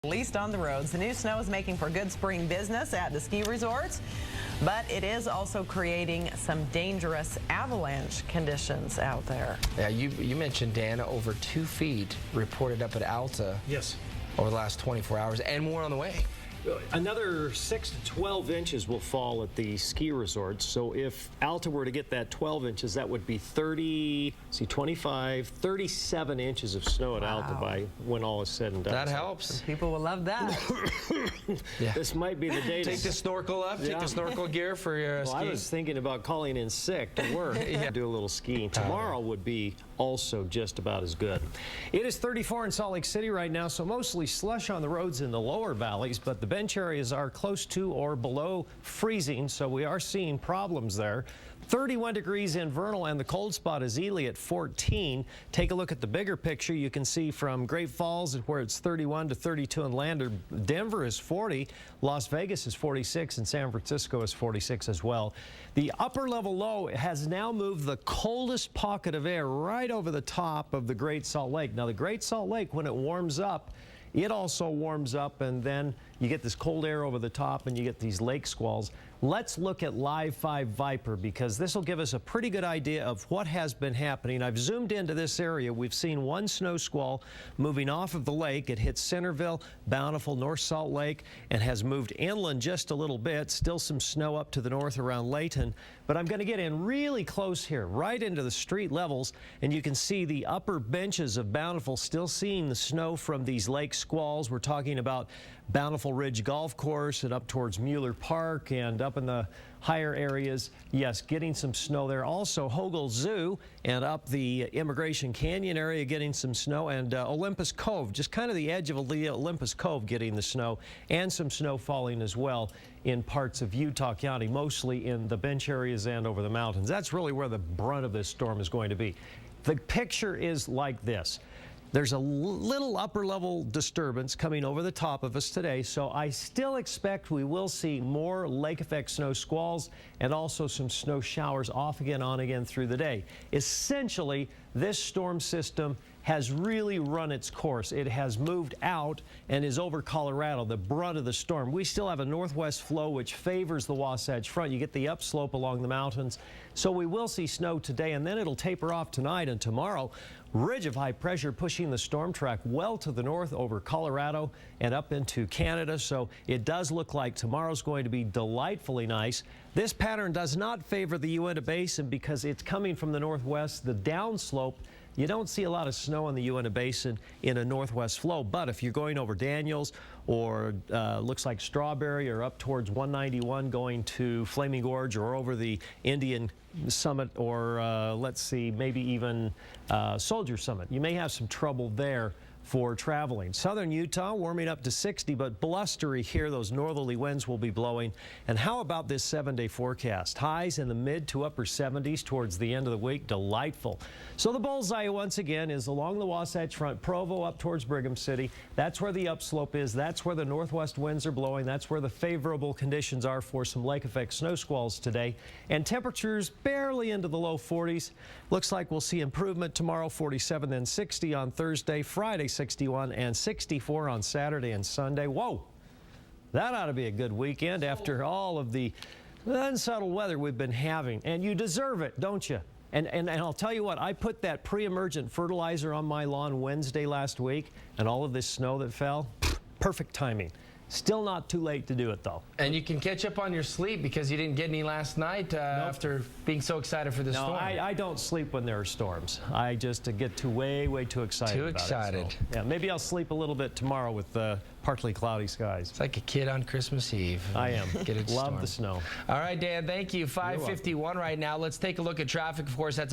Released on the roads. The new snow is making for good spring business at the ski resorts, but it is also creating some dangerous avalanche conditions out there. Yeah, you mentioned, Dan, over 2 feet reported up at Alta. Yes. Over the last 24 hours, and more on the way. Another 6 to 12 inches will fall at the ski resorts. So if Alta were to get that 12 inches, that would be 37 inches of snow at Alta by when all is said and done. That helps. People will love that. Yeah. This might be the day to take the snorkel up, take the snorkel gear for your ski. I was thinking about calling in sick to work. Do a little skiing. Tomorrow would be also just about as good. It is 34 in Salt Lake City right now, so mostly slush on the roads in the lower valleys, but the bench areas are close to or below freezing, so we are seeing problems there. 31 degrees in Vernal, and the cold spot is Ely at 14. Take a look at the bigger picture. You can see from Great Falls, where it's 31 to 32 in Lander. Denver is 40. Las Vegas is 46, and San Francisco is 46 as well. The upper level low has now moved the coldest pocket of air right over the top of the Great Salt Lake. Now, the Great Salt Lake, when it warms up, it also warms up, and then you get this cold air over the top, and you get these lake squalls. Let's look at Live 5 Viper, because this will give us a pretty good idea of what has been happening. I've zoomed into this area. We've seen one snow squall moving off of the lake. It hits Centerville, Bountiful, North Salt Lake, and has moved inland just a little bit. Still some snow up to the north around Layton. But I'm going to get in really close here, right into the street levels, and you can see the upper benches of Bountiful still seeing the snow from these lake squalls. We're talking about Bountiful Ridge Golf Course and up towards Mueller Park and up in the higher areas. Yes, getting some snow there. Also, Hogle Zoo and up the Immigration Canyon area getting some snow, and Olympus Cove, just kind of the edge of Olympus Cove getting the snow, and some snow falling as well in parts of Utah County, mostly in the bench areas and over the mountains. That's really where the brunt of this storm is going to be. The picture is like this. There's a little upper level disturbance coming over the top of us today, so I still expect we will see more lake effect snow squalls and also some snow showers off again, on again through the day. Essentially, this storm system has really run its course. It has moved out and is over Colorado, the brunt of the storm. We still have a northwest flow which favors the Wasatch Front. You get the upslope along the mountains. So we will see snow today, and then it'll taper off tonight and tomorrow. Ridge of high pressure pushing the storm track well to the north over Colorado and up into Canada. So it does look like tomorrow's going to be delightfully nice. This pattern does not favor the Uinta Basin because it's coming from the northwest, the downslope. You don't see a lot of snow in the Uinta Basin in a northwest flow, but if you're going over Daniels or looks like Strawberry or up towards 191 going to Flaming Gorge or over the Indian Summit or let's see, maybe even Soldier Summit, you may have some trouble there for traveling. Southern Utah warming up to 60, but blustery here. Those northerly winds will be blowing. And how about this 7-day forecast? Highs in the mid to upper 70s towards the end of the week. Delightful. So the bullseye once again is along the Wasatch Front, Provo up towards Brigham City. That's where the upslope is. That's where the northwest winds are blowing. That's where the favorable conditions are for some lake effect snow squalls today. And temperatures barely into the low 40s. Looks like we'll see improvement tomorrow, 47, then 60 on Thursday, Friday 61, and 64 on Saturday and Sunday. Whoa, that ought to be a good weekend after all of the unsettled weather we've been having. And you deserve it, don't you? And I'll tell you what, I put that pre-emergent fertilizer on my lawn Wednesday last week, and all of this snow that fell, perfect timing. Still not too late to do it, though. And you can catch up on your sleep because you didn't get any last night after being so excited for the storm. No, I don't sleep when there are storms. I just get way too excited Too excited. So, yeah, maybe I'll sleep a little bit tomorrow with partly cloudy skies. It's like a kid on Christmas Eve. I am. Get it Love the snow. All right, Dan, thank you. 5:51 right now. Let's take a look at traffic. Of course, that's